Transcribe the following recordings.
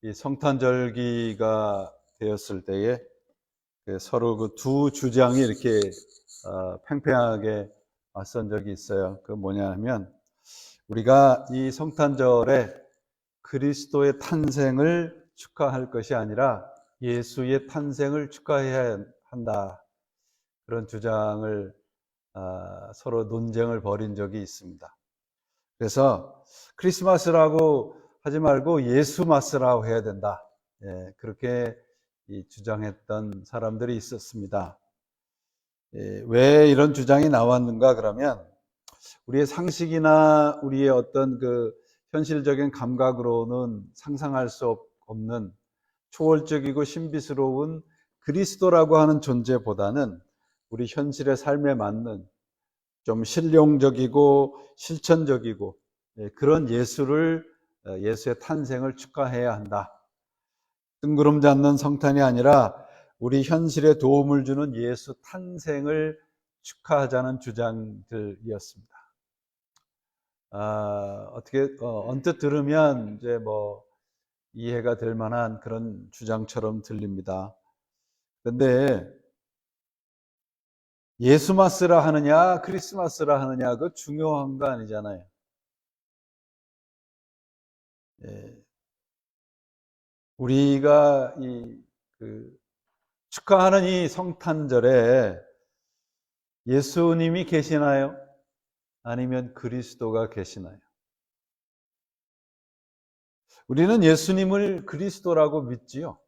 이 성탄절기가 되었을 때에 서로 그 두 주장이 이렇게 팽팽하게 맞선 적이 있어요. 그 뭐냐면 우리가 이 성탄절에 그리스도의 탄생을 축하할 것이 아니라 예수의 탄생을 축하해야 한다. 그런 주장을 서로 논쟁을 벌인 적이 있습니다. 그래서 크리스마스라고 하지 말고 예수마스라고 해야 된다. 그렇게 주장했던 사람들이 있었습니다. 왜 이런 주장이 나왔는가 그러면 우리의 상식이나 우리의 어떤 그 현실적인 감각으로는 상상할 수 없는 초월적이고 신비스러운 그리스도라고 하는 존재보다는 우리 현실의 삶에 맞는 좀 실용적이고 실천적이고 그런 예수의 탄생을 축하해야 한다. 뜬구름 잡는 성탄이 아니라 우리 현실에 도움을 주는 예수 탄생을 축하하자는 주장들이었습니다. 어떻게 언뜻 들으면 이제 뭐 이해가 될 만한 그런 주장처럼 들립니다. 그런데 예수마스라 하느냐 크리스마스라 하느냐 그 중요한 거 아니잖아요. 우리가 축하하는 이 성탄절에 예수님이 계시나요? 아니면 그리스도가 계시나요? 우리는 예수님을 그리스도라고 믿지요.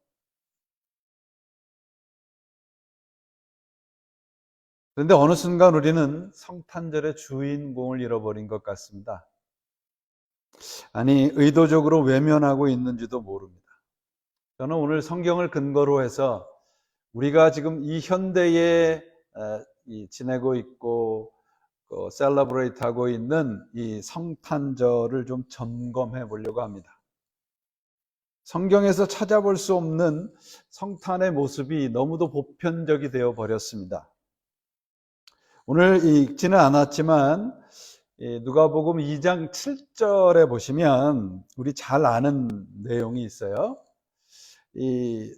그런데 어느 순간 우리는 성탄절의 주인공을 잃어버린 것 같습니다. 아니, 의도적으로 외면하고 있는지도 모릅니다. 저는 오늘 성경을 근거로 해서 우리가 지금 이 현대에 지내고 있고 셀러브레이트 하고 있는 이 성탄절을 좀 점검해 보려고 합니다. 성경에서 찾아볼 수 없는 성탄의 모습이 너무도 보편적이 되어 버렸습니다. 오늘 읽지는 않았지만 누가복음 2장 7절에 보시면 우리 잘 아는 내용이 있어요. 이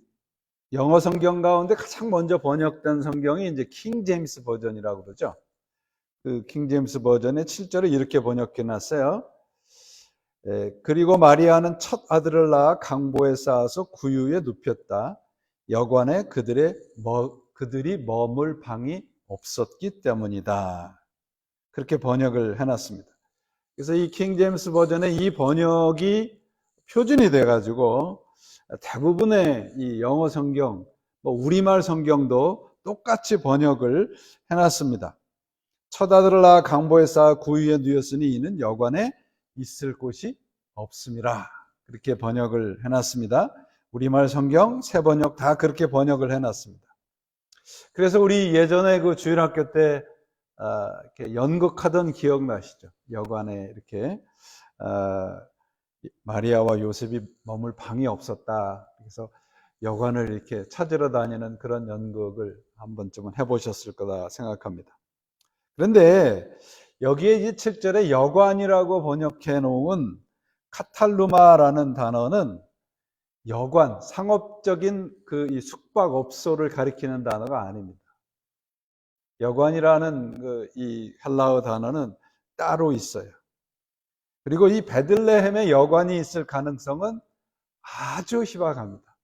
영어 성경 가운데 가장 먼저 번역된 성경이 이제 킹 제임스 버전이라고 그러죠. 그 킹 제임스 버전의 7절을 이렇게 번역해 놨어요. 그리고 마리아는 첫 아들을 낳아 강보에 쌓아서 구유에 눕혔다. 여관에 그들이 머물 방이 없었기 때문이다. 그렇게 번역을 해놨습니다. 그래서 이 킹 제임스 버전의 이 번역이 표준이 돼가지고 대부분의 이 영어 성경, 우리말 성경도 똑같이 번역을 해놨습니다. 첫 아들을 낳아 강보에 쌓아 구유에 누였으니 이는 여관에 있을 곳이 없음이라. 그렇게 번역을 해놨습니다. 우리말 성경 세 번역 다 그렇게 번역을 해놨습니다. 그래서 우리 예전에 그 주일학교 때 이렇게 연극하던 기억나시죠? 여관에 이렇게 마리아와 요셉이 머물 방이 없었다. 그래서 여관을 이렇게 찾으러 다니는 그런 연극을 한 번쯤은 해보셨을 거다 생각합니다. 그런데 여기에 이 7절에 여관이라고 번역해 놓은 카탈루마라는 단어는 여관, 상업적인 이 숙박업소를 가리키는 단어가 아닙니다. 여관이라는 이 헬라어 단어는 따로 있어요. 그리고 이 베들레헴에 여관이 있을 가능성은 아주 희박합니다.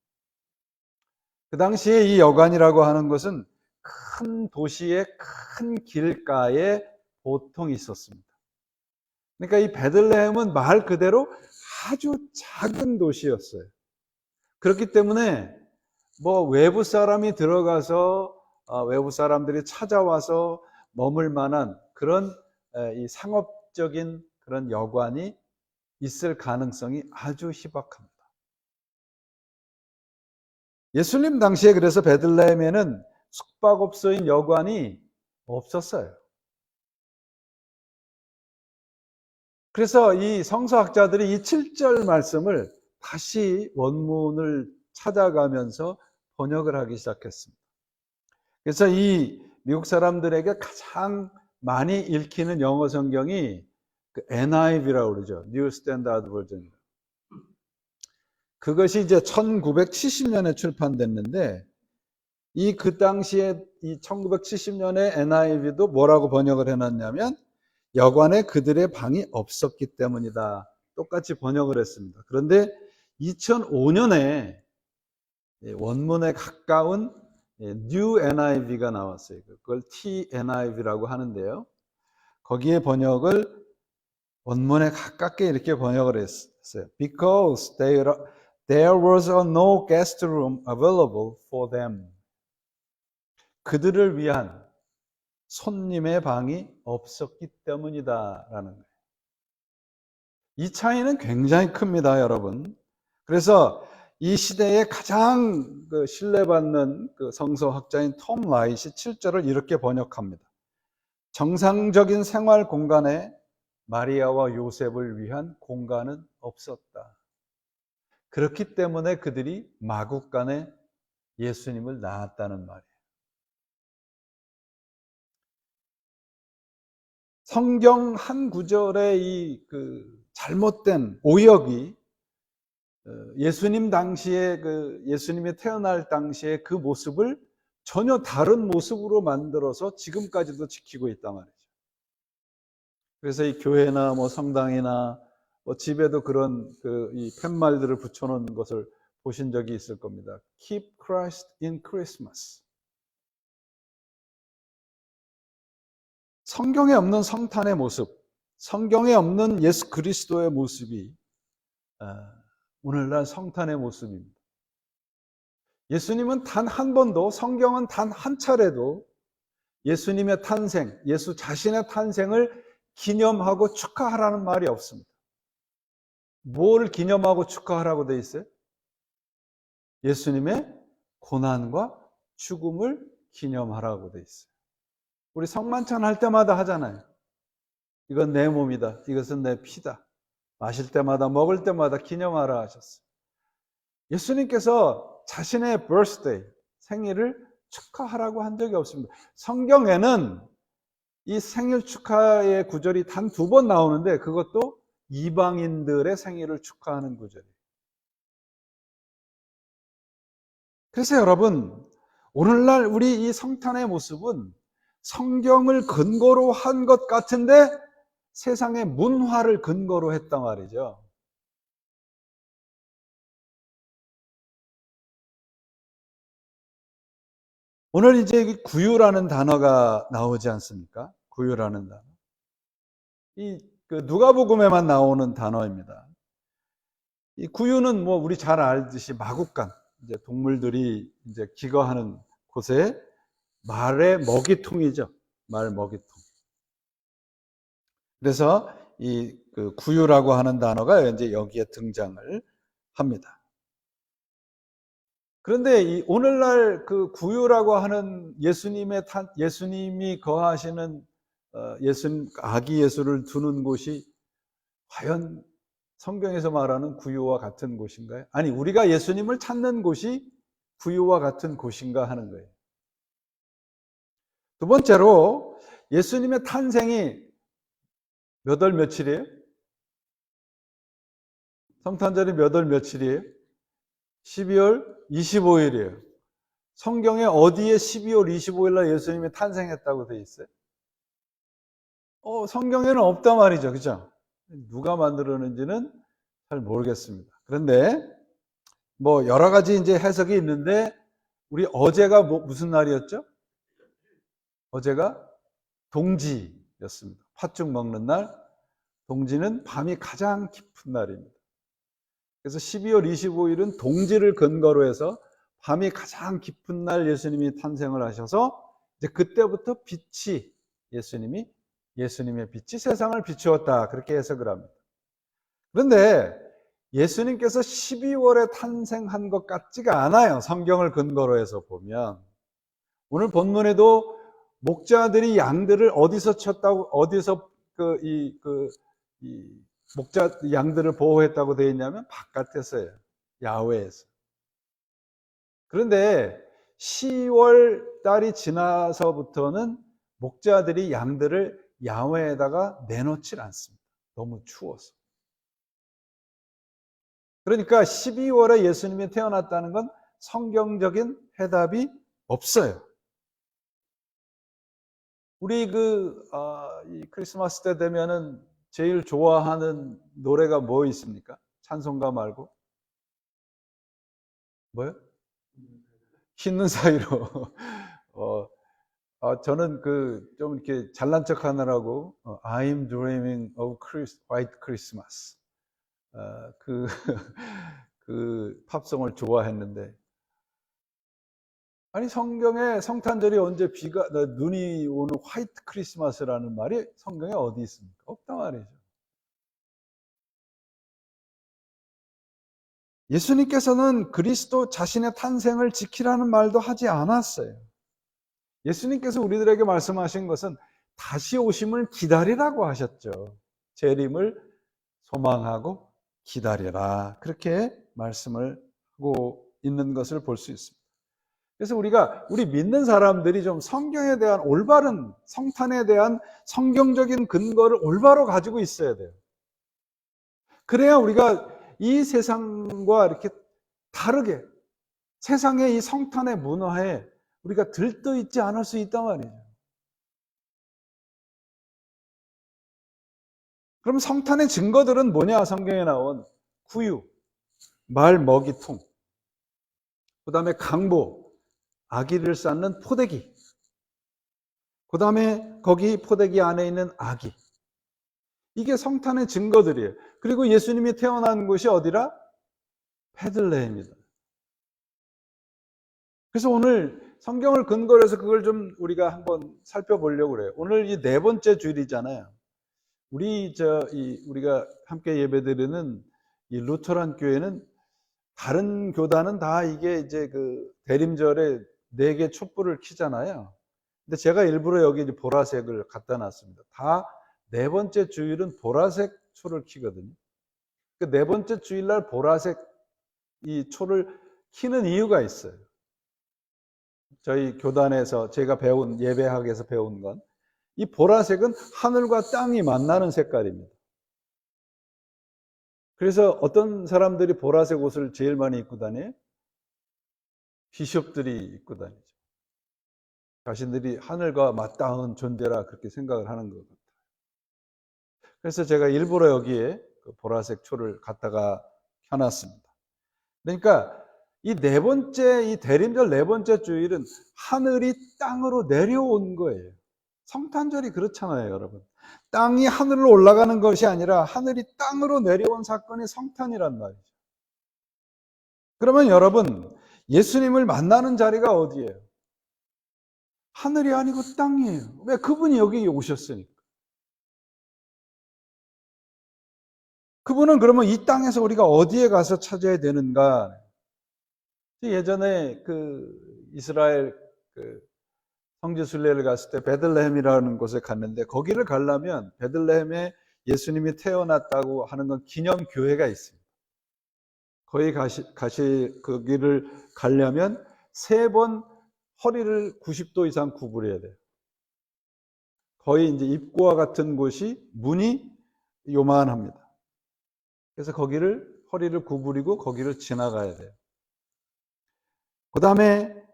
그 당시에 이 여관이라고 하는 것은 큰 도시의 큰 길가에 보통 있었습니다. 그러니까 이 베들레헴은 말 그대로 아주 작은 도시였어요. 그렇기 때문에 외부 사람이 들어가서 외부 사람들이 찾아와서 머물 만한 그런 이 상업적인 그런 여관이 있을 가능성이 아주 희박합니다. 예수님 당시에 그래서 베들레헴에는 숙박업소인 여관이 없었어요. 그래서 이 성서학자들이 이 7절 말씀을 다시 원문을 찾아가면서 번역을 하기 시작했습니다. 그래서 이 미국 사람들에게 가장 많이 읽히는 영어 성경이 NIV라고 그러죠. New Standard Version. 그것이 이제 1970년에 출판됐는데 그 당시에 이 1970년에 NIV도 뭐라고 번역을 해놨냐면 여관에 그들의 방이 없었기 때문이다. 똑같이 번역을 했습니다. 그런데 2005년에 원문에 가까운 New NIV가 나왔어요. 그걸 TNIV라고 하는데요. 거기에 번역을 원문에 가깝게 이렇게 번역을 했어요. Because there was no guest room available for them. 그들을 위한 손님의 방이 없었기 때문이다라는 거예요. 이 차이는 굉장히 큽니다, 여러분. 그래서 이 시대에 가장 신뢰받는 성서학자인 톰 라이트이 7절을 이렇게 번역합니다. 정상적인 생활 공간에 마리아와 요셉을 위한 공간은 없었다. 그렇기 때문에 그들이 마구간에 예수님을 낳았다는 말이에요. 성경 한 구절의 이 잘못된 오역이 예수님 당시에 예수님이 태어날 당시에 그 모습을 전혀 다른 모습으로 만들어서 지금까지도 지키고 있단 말이죠. 그래서 이 교회나 뭐 성당이나 뭐 집에도 그런 이 팻말들을 붙여놓은 것을 보신 적이 있을 겁니다. Keep Christ in Christmas. 성경에 없는 성탄의 모습, 성경에 없는 예수 그리스도의 모습이 오늘날 성탄의 모습입니다. 예수님은 단 한 번도, 성경은 단 한 차례도 예수님의 탄생, 예수 자신의 탄생을 기념하고 축하하라는 말이 없습니다. 뭘 기념하고 축하하라고 돼 있어요? 예수님의 고난과 죽음을 기념하라고 돼 있어요. 우리 성만찬 할 때마다 하잖아요. 이건 내 몸이다. 이것은 내 피다. 마실 때마다 먹을 때마다 기념하라 하셨어요. 예수님께서 자신의 birthday, 생일을 축하하라고 한 적이 없습니다. 성경에는 이 생일 축하의 구절이 단 2번 나오는데 그것도 이방인들의 생일을 축하하는 구절이에요. 그래서 여러분, 오늘날 우리 이 성탄의 모습은 성경을 근거로 한 것 같은데 세상의 문화를 근거로 했단 말이죠. 오늘 이제 구유라는 단어가 나오지 않습니까? 구유라는 단어. 이 누가복음에만 나오는 단어입니다. 이 구유는 뭐 우리 잘 알듯이 마구간, 이제 동물들이 이제 기거하는 곳에 말의 먹이통이죠. 말 먹이통. 그래서 이 구유라고 하는 단어가 이제 여기에 등장을 합니다. 그런데 이 오늘날 구유라고 하는 예수님이 거하시는 아기 예수를 두는 곳이 과연 성경에서 말하는 구유와 같은 곳인가요? 아니, 우리가 예수님을 찾는 곳이 구유와 같은 곳인가 하는 거예요. 두 번째로 예수님의 탄생이 몇 월 며칠이에요? 성탄절이 몇 월 며칠이에요? 12월 25일이에요. 성경에 어디에 12월 25일 날 예수님이 탄생했다고 되어 있어요? 성경에는 없단 말이죠. 그죠? 누가 만들었는지는 잘 모르겠습니다. 그런데 뭐 여러 가지 이제 해석이 있는데 우리 어제가 무슨 날이었죠? 어제가 동지였습니다. 팥죽 먹는 날. 동지는 밤이 가장 깊은 날입니다. 그래서 12월 25일은 동지를 근거로 해서 밤이 가장 깊은 날 예수님이 탄생을 하셔서 이제 그때부터 예수님의 빛이 세상을 비추었다. 그렇게 해석을 합니다. 그런데 예수님께서 12월에 탄생한 것 같지가 않아요. 성경을 근거로 해서 보면. 오늘 본문에도 목자들이 양들을 어디서 쳤다고, 어디서 양들을 보호했다고 되어 있냐면 바깥에서예요. 야외에서. 그런데 10월 달이 지나서부터는 목자들이 양들을 야외에다가 내놓질 않습니다. 너무 추워서. 그러니까 12월에 예수님이 태어났다는 건 성경적인 해답이 없어요. 우리 이 크리스마스 때 되면은 제일 좋아하는 노래가 뭐 있습니까? 찬송가 말고. 뭐요? 흰 사이로. 저는 좀 이렇게 잘난 척 하느라고, I'm dreaming of white Christmas. 그, 그 팝송을 좋아했는데. 아니, 성경에 성탄절이 언제 눈이 오는 화이트 크리스마스라는 말이 성경에 어디 있습니까? 없단 말이죠. 예수님께서는 그리스도 자신의 탄생을 지키라는 말도 하지 않았어요. 예수님께서 우리들에게 말씀하신 것은 다시 오심을 기다리라고 하셨죠. 재림을 소망하고 기다려라. 그렇게 말씀을 하고 있는 것을 볼 수 있습니다. 그래서 우리 믿는 사람들이 좀 성경에 대한 올바른, 성탄에 대한 성경적인 근거를 올바로 가지고 있어야 돼요. 그래야 우리가 이 세상과 이렇게 다르게 세상의 이 성탄의 문화에 우리가 들떠 있지 않을 수 있단 말이에요. 그럼 성탄의 증거들은 뭐냐? 성경에 나온 구유, 말 먹이통, 그 다음에 강보, 아기를 쌓는 포대기, 그 다음에 거기 포대기 안에 있는 아기. 이게 성탄의 증거들이에요. 그리고 예수님이 태어난 곳이 어디라? 베들레헴이다. 그래서 오늘 성경을 근거로 해서 그걸 좀 우리가 한번 살펴보려고 그래요. 오늘 이 네 번째 주일이잖아요. 우리가 함께 예배드리는 이 루터란 교회는 다른 교단은 다 이게 이제 대림절에 4개 촛불을 켜잖아요. 근데 제가 일부러 여기 이제 보라색을 갖다 놨습니다. 다 네 번째 주일은 보라색 초를 켜거든요. 그 네 번째 주일날 보라색 이 초를 켜는 이유가 있어요. 저희 교단에서 제가 배운 예배학에서 배운 건 이 보라색은 하늘과 땅이 만나는 색깔입니다. 그래서 어떤 사람들이 보라색 옷을 제일 많이 입고 다녀요? 비숍들이 입고 다니죠. 자신들이 하늘과 맞닿은 존재라 그렇게 생각을 하는 것 같아요. 그래서 제가 일부러 여기에 보라색 초를 갖다가 켜놨습니다. 그러니까 이 대림절 네 번째 주일은 하늘이 땅으로 내려온 거예요. 성탄절이 그렇잖아요, 여러분. 땅이 하늘로 올라가는 것이 아니라 하늘이 땅으로 내려온 사건이 성탄이란 말이죠. 그러면 여러분, 예수님을 만나는 자리가 어디예요? 하늘이 아니고 땅이에요. 왜? 그분이 여기 오셨으니까. 그분은 그러면 이 땅에서 우리가 어디에 가서 찾아야 되는가? 예전에 이스라엘 성지 순례를 갔을 때 베들레헴이라는 곳에 갔는데 거기를 가려면 베들레헴에 예수님이 태어났다고 하는 건 기념 교회가 있습니다. 거기를 가려면 3번 허리를 90도 이상 구부려야 돼요. 거의 이제 입구와 같은 곳이 문이 요만합니다. 그래서 거기를 허리를 구부리고 거기를 지나가야 돼요. 그 다음에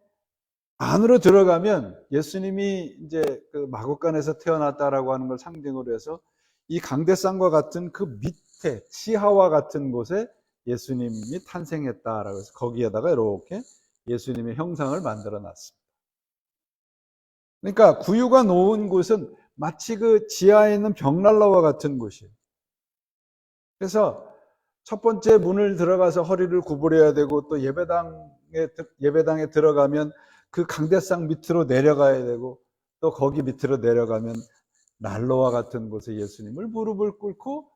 안으로 들어가면 예수님이 이제 마구간에서 태어났다라고 하는 걸 상징으로 해서 이 강대상과 같은 그 밑에 지하와 같은 곳에 예수님이 탄생했다라고 해서 거기에다가 이렇게 예수님의 형상을 만들어 놨습니다. 그러니까 구유가 놓은 곳은 마치 그 지하에 있는 벽난로와 같은 곳이에요. 그래서 첫 번째 문을 들어가서 허리를 구부려야 되고 또 예배당에 들어가면 그 강대상 밑으로 내려가야 되고 또 거기 밑으로 내려가면 난로와 같은 곳에 예수님을 무릎을 꿇고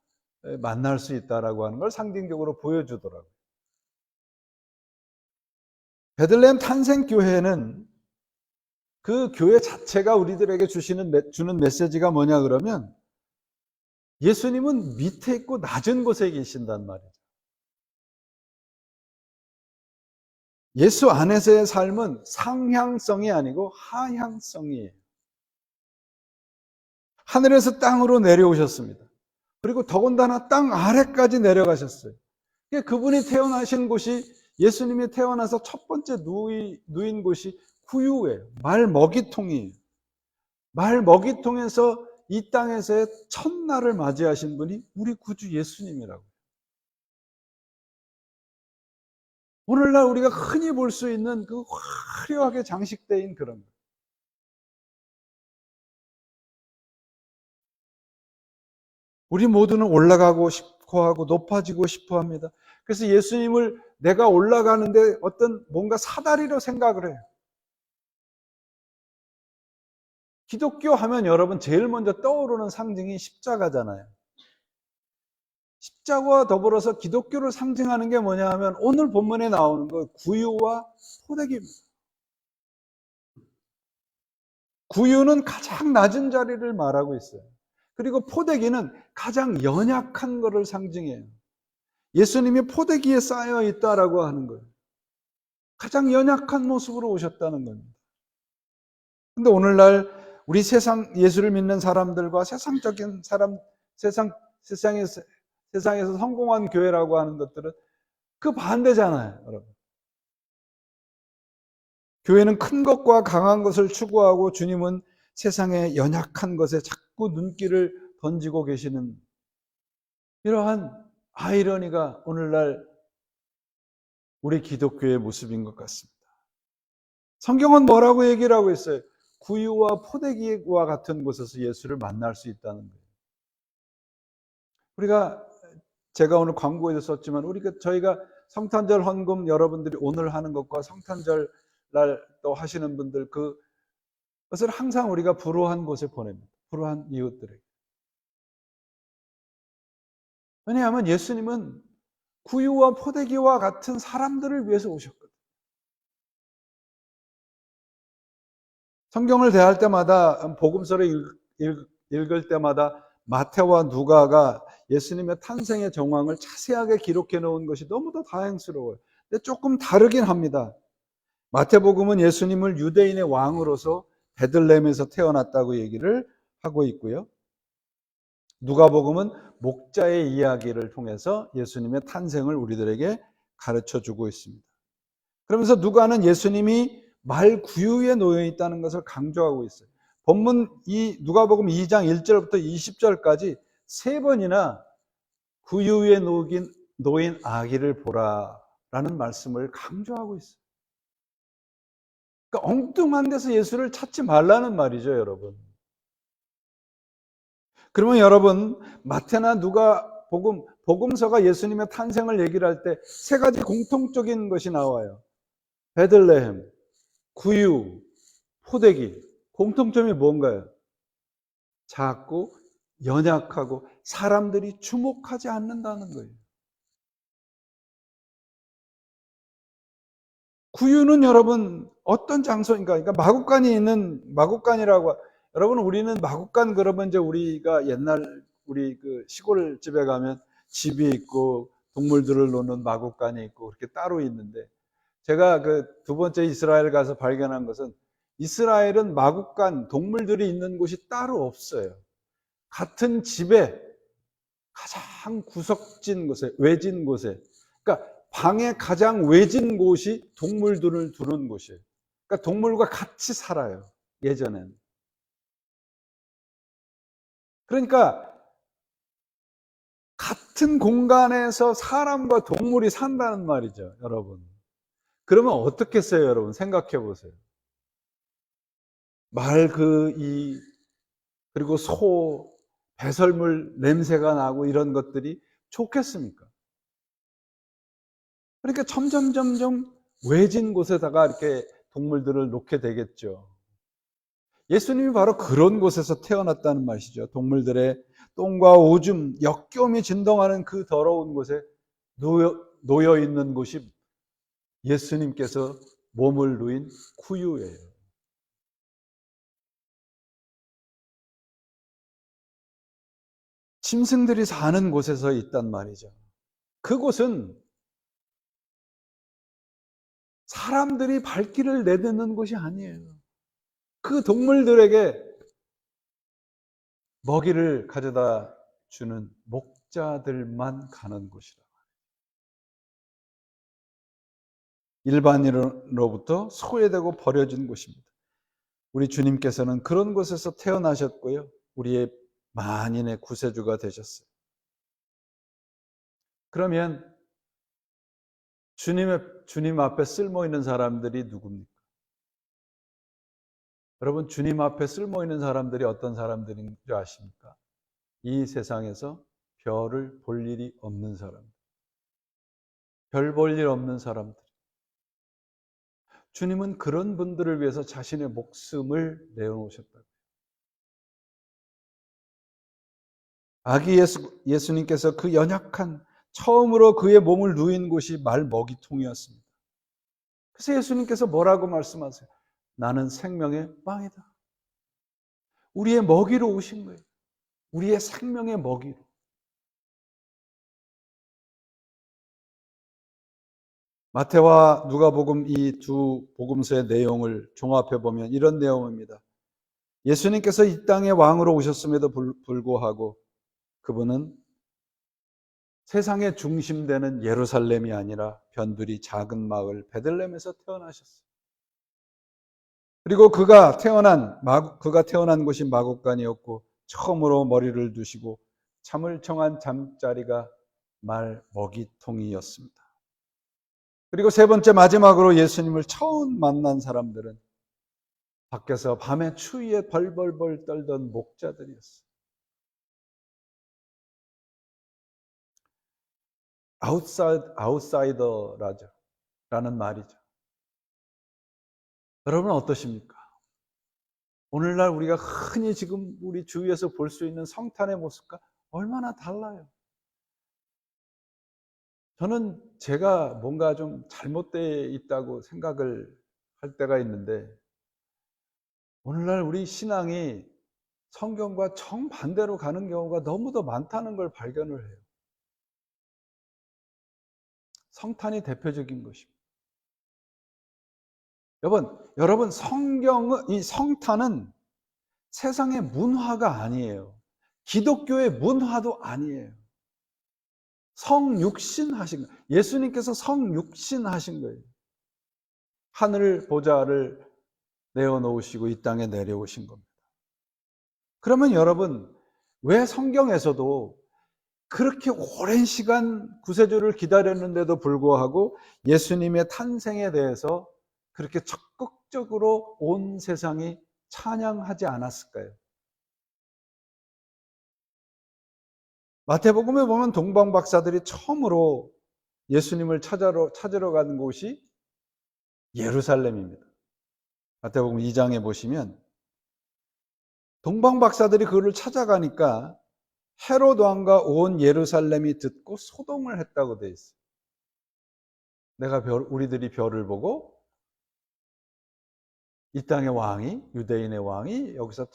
만날 수 있다라고 하는 걸 상징적으로 보여주더라고요. 베들레헴 탄생교회는 그 교회 자체가 우리들에게 주는 메시지가 뭐냐 그러면 예수님은 밑에 있고 낮은 곳에 계신단 말이죠. 예수 안에서의 삶은 상향성이 아니고 하향성이에요. 하늘에서 땅으로 내려오셨습니다. 그리고 더군다나 땅 아래까지 내려가셨어요. 그분이 태어나신 곳이, 예수님이 태어나서 첫 번째 누인 곳이 구유예요. 말 먹이통이에요. 말 먹이통에서 이 땅에서의 첫날을 맞이하신 분이 우리 구주 예수님이라고. 오늘날 우리가 흔히 볼 수 있는 그 화려하게 장식된 그런 것. 우리 모두는 올라가고 싶어 하고 높아지고 싶어 합니다. 그래서 예수님을 내가 올라가는데 어떤 뭔가 사다리로 생각을 해요. 기독교 하면 여러분 제일 먼저 떠오르는 상징이 십자가잖아요. 십자가와 더불어서 기독교를 상징하는 게 뭐냐 하면 오늘 본문에 나오는 거 구유와 포대기입니다. 구유는 가장 낮은 자리를 말하고 있어요. 그리고 포대기는 가장 연약한 것을 상징해요. 예수님이 포대기에 쌓여 있다라고 하는 거예요. 가장 연약한 모습으로 오셨다는 겁니다. 근데 오늘날 우리 예수를 믿는 사람들과 세상적인 사람, 세상에서 성공한 교회라고 하는 것들은 그 반대잖아요, 여러분. 교회는 큰 것과 강한 것을 추구하고 주님은 세상의 연약한 것에 자꾸 눈길을 던지고 계시는 이러한 아이러니가 오늘날 우리 기독교의 모습인 것 같습니다. 성경은 뭐라고 얘기를 하고 있어요? 구유와 포대기와 같은 곳에서 예수를 만날 수 있다는 거예요. 제가 오늘 광고에도 썼지만 저희가 성탄절 헌금 여러분들이 오늘 하는 것과 성탄절 날 또 하시는 분들 그것을 항상 우리가 불우한 곳에 보냅니다. 불우한 이웃들에게. 왜냐하면 예수님은 구유와 포대기와 같은 사람들을 위해서 오셨거든요. 성경을 대할 때마다, 복음서를 읽을 때마다 마태와 누가가 예수님의 탄생의 정황을 자세하게 기록해 놓은 것이 너무도 다행스러워요. 근데 조금 다르긴 합니다. 마태복음은 예수님을 유대인의 왕으로서 베들레헴에서 태어났다고 얘기를 하고 있고요. 누가복음은 목자의 이야기를 통해서 예수님의 탄생을 우리들에게 가르쳐 주고 있습니다. 그러면서 누가는 예수님이 말 구유에 놓여 있다는 것을 강조하고 있어요. 본문 누가복음 2장 1절부터 20절까지 세 번이나 구유에 놓인 아기를 보라라는 말씀을 강조하고 있어요. 그러니까 엉뚱한 데서 예수를 찾지 말라는 말이죠, 여러분. 그러면 여러분, 마태나 복음서가 예수님의 탄생을 얘기를 할 때 세 가지 공통적인 것이 나와요. 베들레헴, 구유, 포대기. 공통점이 뭔가요? 작고 연약하고 사람들이 주목하지 않는다는 거예요. 구유는 여러분 어떤 장소인가? 그러니까 마국간이라고. 여러분 우리는 마국간 그러면 이제 우리가 옛날 우리 그 시골집에 가면 집이 있고 동물들을 놓는 마국간이 있고 그렇게 따로 있는데, 제가 그 두 번째 이스라엘 가서 발견한 것은 이스라엘은 마국간 동물들이 있는 곳이 따로 없어요. 같은 집에 가장 구석진 곳에, 외진 곳에, 그러니까 방의 가장 외진 곳이 동물들을 두는 곳이에요. 그러니까 동물과 같이 살아요, 예전에는. 그러니까 같은 공간에서 사람과 동물이 산다는 말이죠, 여러분. 그러면 어떻겠어요, 여러분? 생각해 보세요. 그리고 소, 배설물 냄새가 나고 이런 것들이 좋겠습니까? 그러니까 점점 외진 곳에다가 이렇게 동물들을 놓게 되겠죠. 예수님이 바로 그런 곳에서 태어났다는 말이죠. 동물들의 똥과 오줌, 역겨움이 진동하는 그 더러운 곳에 놓여 있는 곳이 예수님께서 몸을 누인 구유예요. 짐승들이 사는 곳에서 있단 말이죠. 그곳은 사람들이 발길을 내딛는 곳이 아니에요. 그 동물들에게 먹이를 가져다 주는 목자들만 가는 곳이라. 일반인으로부터 소외되고 버려진 곳입니다. 우리 주님께서는 그런 곳에서 태어나셨고요. 우리의 만인의 구세주가 되셨어요. 그러면 주님 앞에 쓸모 있는 사람들이 누굽니까? 여러분, 주님 앞에 쓸모 있는 사람들이 어떤 사람들인 줄 아십니까? 이 세상에서 별을 볼 일이 없는 사람, 별 볼 일 없는 사람들. 주님은 그런 분들을 위해서 자신의 목숨을 내어놓으셨다고요. 아기 예수님께서 그 연약한 처음으로 그의 몸을 누인 곳이 말 먹이통이었습니다. 그래서 예수님께서 뭐라고 말씀하세요? 나는 생명의 빵이다. 우리의 먹이로 오신 거예요. 우리의 생명의 먹이로. 마태와 누가복음 이 두 복음서의 내용을 종합해 보면 이런 내용입니다. 예수님께서 이 땅에 왕으로 오셨음에도 불구하고 그분은 세상의 중심되는 예루살렘이 아니라 변두리 작은 마을 베들레헴에서 태어나셨어요. 그리고 그가 태어난 곳이 마곡간이었고 처음으로 머리를 두시고 잠을 청한 잠자리가 말 먹이통이었습니다. 그리고 세 번째 마지막으로 예수님을 처음 만난 사람들은 밖에서 밤의 추위에 벌벌벌 떨던 목자들이었어요. 아웃사이더라는 말이죠. 여러분 어떠십니까? 오늘날 우리가 흔히 지금 우리 주위에서 볼 수 있는 성탄의 모습과 얼마나 달라요. 저는 제가 뭔가 좀 잘못되어 있다고 생각을 할 때가 있는데 오늘날 우리 신앙이 성경과 정반대로 가는 경우가 너무도 많다는 걸 발견을 해요. 성탄이 대표적인 것입니다. 여러분 이 성탄은 세상의 문화가 아니에요. 기독교의 문화도 아니에요. 성육신하신 거예요. 예수님께서 성육신하신 거예요. 하늘 보좌를 내어놓으시고 이 땅에 내려오신 겁니다. 그러면 여러분 왜 성경에서도 그렇게 오랜 시간 구세주를 기다렸는데도 불구하고 예수님의 탄생에 대해서 그렇게 적극적으로 온 세상이 찬양하지 않았을까요? 마태복음에 보면 동방 박사들이 처음으로 예수님을 찾으러 간 곳이 예루살렘입니다. 마태복음 2장에 보시면 동방 박사들이 그를 찾아가니까 헤롯 왕과 온 예루살렘이 듣고 소동을 했다고 돼 있어요. 우리들이 별을 보고 이 땅의 왕이, 유대인의 왕이 여기서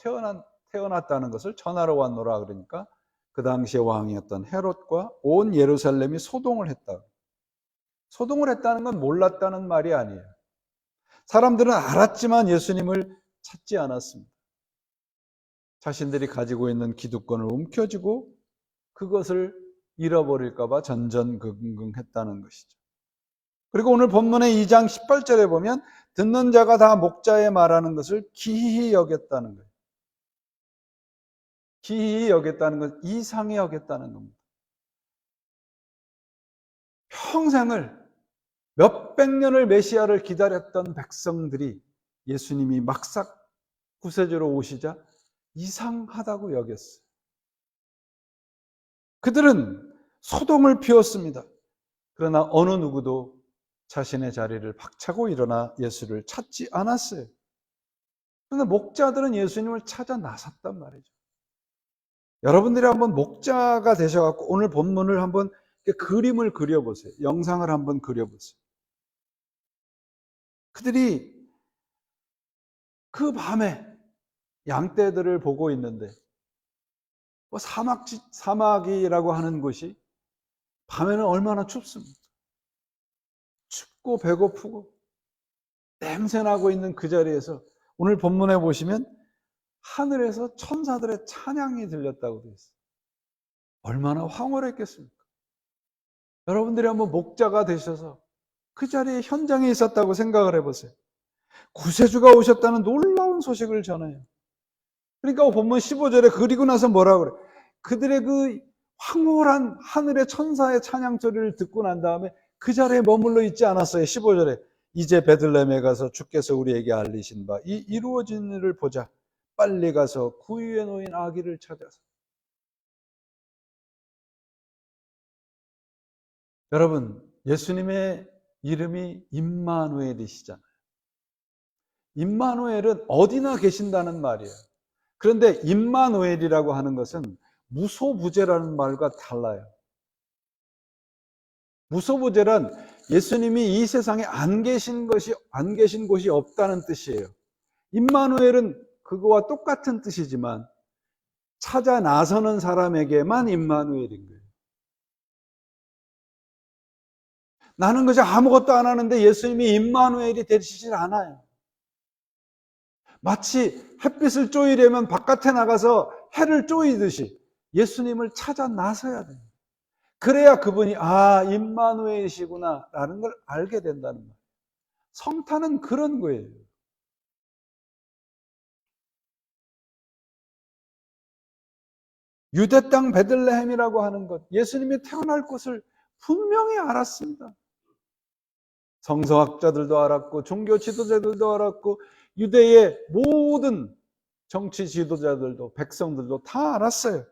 태어났다는 것을 전하러 왔노라 그러니까 그 당시의 왕이었던 헤롯과 온 예루살렘이 소동을 했다. 소동을 했다는 건 몰랐다는 말이 아니에요. 사람들은 알았지만 예수님을 찾지 않았습니다. 자신들이 가지고 있는 기득권을 움켜쥐고 그것을 잃어버릴까 봐 전전긍긍했다는 것이죠. 그리고 오늘 본문의 2장 18절에 보면 듣는 자가 다 목자의 말하는 것을 기이히 여겼다는 거예요. 기이히 여겼다는 건 이상히 여겼다는 겁니다. 평생을 몇백 년을 메시아를 기다렸던 백성들이 예수님이 막상 구세주로 오시자 이상하다고 여겼어요. 그들은 소동을 피웠습니다. 그러나 어느 누구도 자신의 자리를 박차고 일어나 예수를 찾지 않았어요. 그런데 목자들은 예수님을 찾아 나섰단 말이죠. 여러분들이 한번 목자가 되셔갖고 오늘 본문을 한번 그림을 그려보세요. 영상을 한번 그려보세요. 그들이 그 밤에 양떼들을 보고 있는데 사막이라고 하는 곳이 밤에는 얼마나 춥습니까? 춥고 배고프고 냄새나고 있는 그 자리에서 오늘 본문에 보시면 하늘에서 천사들의 찬양이 들렸다고 되어 있어요. 얼마나 황홀했겠습니까? 여러분들이 한번 목자가 되셔서 그 자리에 현장에 있었다고 생각을 해보세요. 구세주가 오셨다는 놀라운 소식을 전해요. 그러니까 본문 15절에 그리고 나서 뭐라고 그래? 그들의 그 황홀한 하늘의 천사의 찬양 소리를 듣고 난 다음에 그 자리에 머물러 있지 않았어요. 15절에 이제 베들레헴에 가서 주께서 우리에게 알리신 바 이 이루어진 일을 보자. 빨리 가서 구유에 놓인 아기를 찾아서. 여러분, 예수님의 이름이 임마누엘이시잖아요. 임마누엘은 어디나 계신다는 말이에요. 그런데 임마누엘이라고 하는 것은 무소부재라는 말과 달라요. 무소부재란 예수님이 이 세상에 안 계신 곳이 없다는 뜻이에요. 임마누엘은 그거와 똑같은 뜻이지만 찾아 나서는 사람에게만 임마누엘인 거예요. 나는 그저 아무것도 안 하는데 예수님이 임마누엘이 되시질 않아요. 마치 햇빛을 쬐이려면 바깥에 나가서 해를 쬐이듯이 예수님을 찾아 나서야 돼요. 그래야 그분이 임마누엘이시구나 라는 걸 알게 된다는 거예요. 성탄은 그런 거예요. 유대 땅 베들레헴이라고 하는 것, 예수님이 태어날 곳을 분명히 알았습니다. 성서학자들도 알았고 종교 지도자들도 알았고 유대의 모든 정치 지도자들도 백성들도 다 알았어요.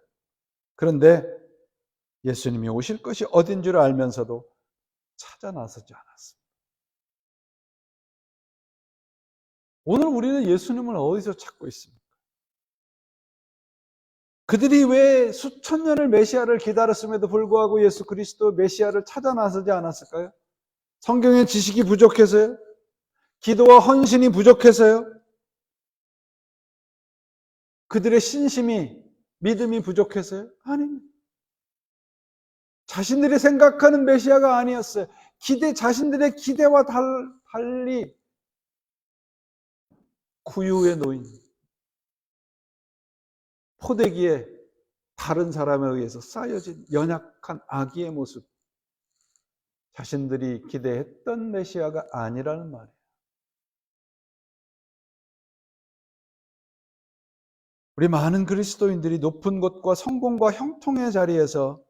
그런데 예수님이 오실 것이 어딘 줄 알면서도 찾아 나서지 않았습니다. 오늘 우리는 예수님을 어디서 찾고 있습니까? 그들이 왜 수천 년을 메시아를 기다렸음에도 불구하고 예수 그리스도 메시아를 찾아 나서지 않았을까요? 성경의 지식이 부족해서요? 기도와 헌신이 부족해서요? 그들의 신심이, 믿음이 부족해서요? 아닙니다. 자신들이 생각하는 메시아가 아니었어요. 자신들의 기대와 달리 구유에 놓인 포대기에 다른 사람에 의해서 쌓여진 연약한 아기의 모습, 자신들이 기대했던 메시아가 아니라는 말이에요. 우리 많은 그리스도인들이 높은 곳과 성공과 형통의 자리에서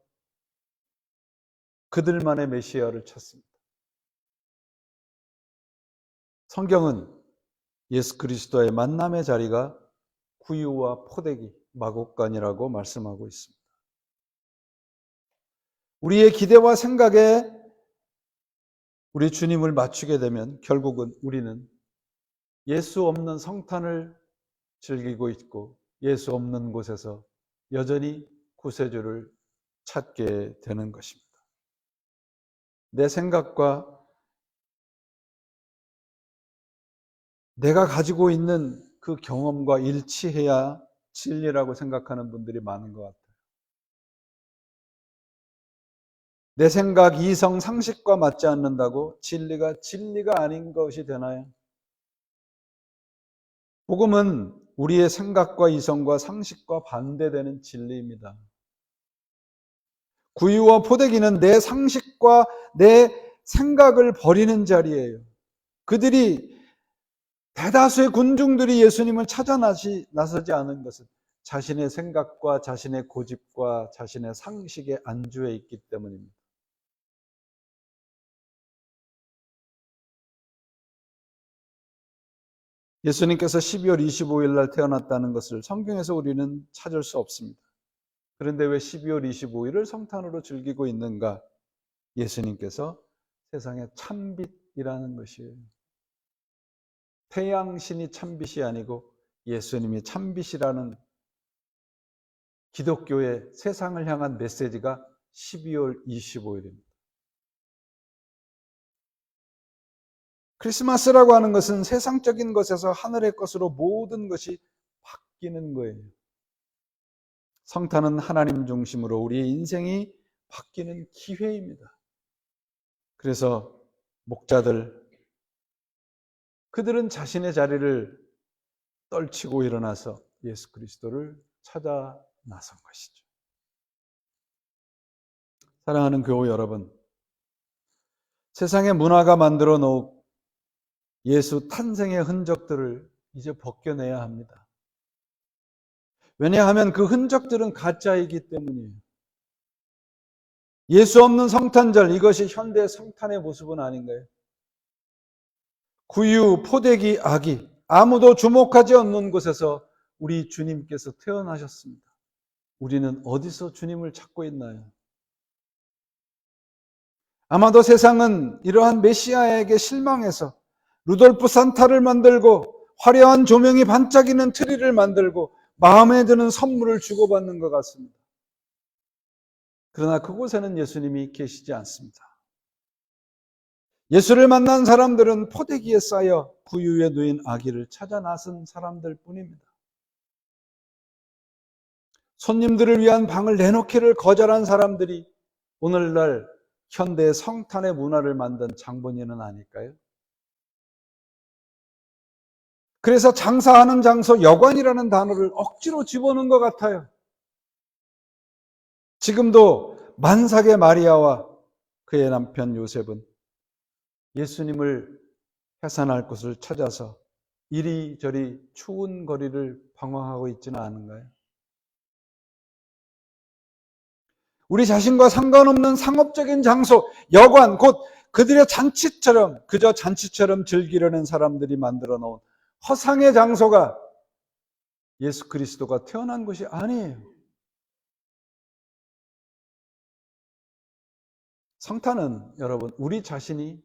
그들만의 메시아를 찾습니다. 성경은 예수 그리스도의 만남의 자리가 구유와 포대기, 마곡간이라고 말씀하고 있습니다. 우리의 기대와 생각에 우리 주님을 맞추게 되면 결국은 우리는 예수 없는 성탄을 즐기고 있고 예수 없는 곳에서 여전히 구세주를 찾게 되는 것입니다. 내 생각과 내가 가지고 있는 그 경험과 일치해야 진리라고 생각하는 분들이 많은 것 같아요. 내 생각, 이성, 상식과 맞지 않는다고 진리가 아닌 것이 되나요? 복음은 우리의 생각과 이성과 상식과 반대되는 진리입니다. 구유와 포대기는 내 상식과 내 생각을 버리는 자리예요. 대다수의 군중들이 예수님을 찾아 나서지 않은 것은 자신의 생각과 자신의 고집과 자신의 상식에 안주해 있기 때문입니다. 예수님께서 12월 25일 날 태어났다는 것을 성경에서 우리는 찾을 수 없습니다. 그런데 왜 12월 25일을 성탄으로 즐기고 있는가? 예수님께서 세상의 참빛이라는 것이에요. 태양신이 참빛이 아니고 예수님이 참빛이라는 기독교의 세상을 향한 메시지가 12월 25일입니다. 크리스마스라고 하는 것은 세상적인 것에서 하늘의 것으로 모든 것이 바뀌는 거예요. 성탄은 하나님 중심으로 우리의 인생이 바뀌는 기회입니다. 그래서 목자들, 그들은 자신의 자리를 떨치고 일어나서 예수 그리스도를 찾아 나선 것이죠. 사랑하는 교우 여러분, 세상의 문화가 만들어 놓은 예수 탄생의 흔적들을 이제 벗겨내야 합니다. 왜냐하면 그 흔적들은 가짜이기 때문이에요. 예수 없는 성탄절, 이것이 현대 성탄의 모습은 아닌가요? 구유, 포대기, 아기, 아무도 주목하지 않는 곳에서 우리 주님께서 태어나셨습니다. 우리는 어디서 주님을 찾고 있나요? 아마도 세상은 이러한 메시아에게 실망해서 루돌프 산타를 만들고 화려한 조명이 반짝이는 트리를 만들고 마음에 드는 선물을 주고받는 것 같습니다. 그러나 그곳에는 예수님이 계시지 않습니다. 예수를 만난 사람들은 포대기에 쌓여 구유에 누인 아기를 찾아 나선 사람들 뿐입니다. 손님들을 위한 방을 내놓기를 거절한 사람들이 오늘날 현대 성탄의 문화를 만든 장본인은 아닐까요? 그래서 장사하는 장소 여관이라는 단어를 억지로 집어넣은 것 같아요. 지금도 만삭의 마리아와 그의 남편 요셉은 예수님을 해산할 곳을 찾아서 이리저리 추운 거리를 방황하고 있지는 않은가요? 우리 자신과 상관없는 상업적인 장소, 여관, 곧 그들의 잔치처럼, 그저 잔치처럼 즐기려는 사람들이 만들어 놓은 허상의 장소가 예수 그리스도가 태어난 곳이 아니에요. 성탄은 여러분, 우리 자신이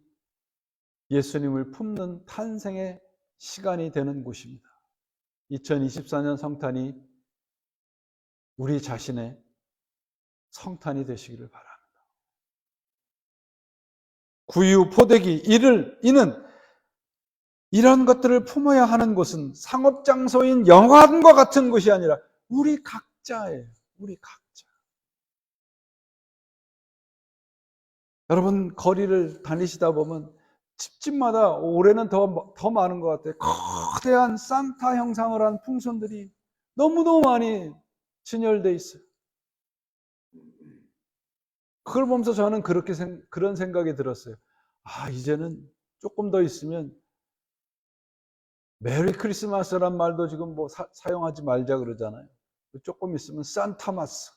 예수님을 품는 탄생의 시간이 되는 곳입니다. 2024년 성탄이 우리 자신의 성탄이 되시기를 바랍니다. 구유, 포대기, 이는 이런 것들을 품어야 하는 곳은 상업장소인 영화관과 같은 곳이 아니라 우리 각자예요. 우리 각자. 여러분, 거리를 다니시다 보면 집집마다 올해는 더 많은 것 같아요. 거대한 산타 형상을 한 풍선들이 너무너무 많이 진열되어 있어요. 그걸 보면서 저는 그런 생각이 들었어요. 이제는 조금 더 있으면 메리 크리스마스란 말도 지금 사용하지 말자 그러잖아요. 조금 있으면 산타마스,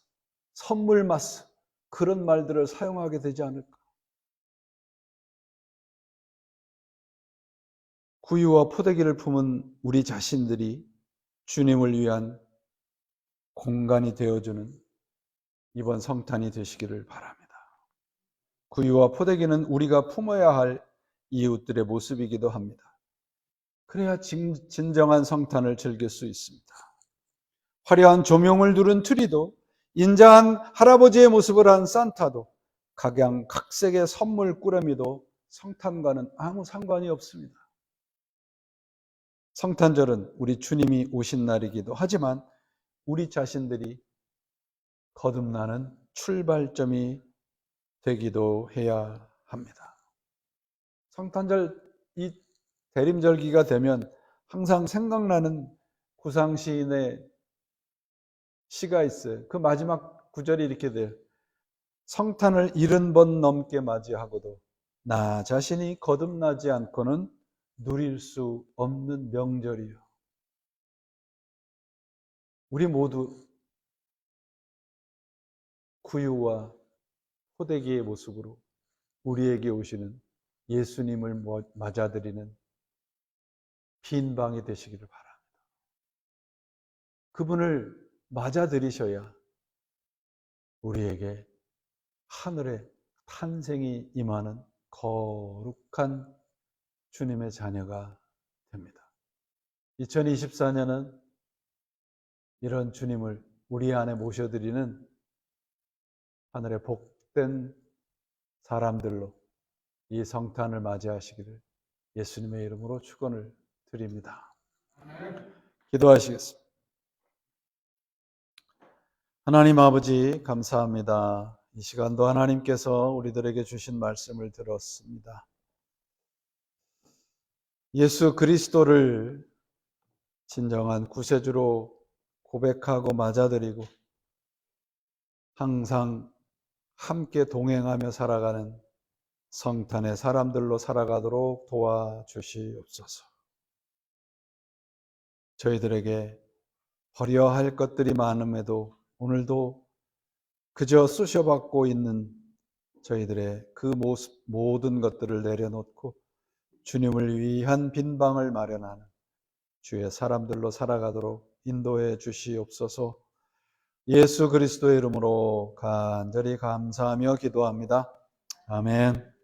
선물마스, 그런 말들을 사용하게 되지 않을까. 구유와 포대기를 품은 우리 자신들이 주님을 위한 공간이 되어주는 이번 성탄이 되시기를 바랍니다. 구유와 포대기는 우리가 품어야 할 이웃들의 모습이기도 합니다. 그래야 진정한 성탄을 즐길 수 있습니다. 화려한 조명을 두른 트리도, 인자한 할아버지의 모습을 한 산타도, 각양각색의 선물 꾸러미도 성탄과는 아무 상관이 없습니다. 성탄절은 우리 주님이 오신 날이기도 하지만 우리 자신들이 거듭나는 출발점이 되기도 해야 합니다. 성탄절 이 대림절기가 되면 항상 생각나는 구상시인의 시가 있어요. 그 마지막 구절이 이렇게 돼요. 성탄을 70번 넘게 맞이하고도 나 자신이 거듭나지 않고는 누릴 수 없는 명절이요. 우리 모두 구유와 포대기의 모습으로 우리에게 오시는 예수님을 맞아들이는 빈 방이 되시기를 바랍니다. 그분을 맞아들이셔야 우리에게 하늘의 탄생이 임하는 거룩한 주님의 자녀가 됩니다. 2024년은 이런 주님을 우리 안에 모셔드리는 하늘의 복된 사람들로 이 성탄을 맞이하시기를 예수님의 이름으로 축원을 드립니다. 기도하시겠습니다. 하나님 아버지 감사합니다. 이 시간도 하나님께서 우리들에게 주신 말씀을 들었습니다. 예수 그리스도를 진정한 구세주로 고백하고 맞아들이고 항상 함께 동행하며 살아가는 성탄의 사람들로 살아가도록 도와주시옵소서. 저희들에게 버려야 할 것들이 많음에도 오늘도 그저 쑤셔받고 있는 저희들의 그 모든 것들을 내려놓고 주님을 위한 빈방을 마련하는 주의 사람들로 살아가도록 인도해 주시옵소서. 예수 그리스도의 이름으로 간절히 감사하며 기도합니다. 아멘.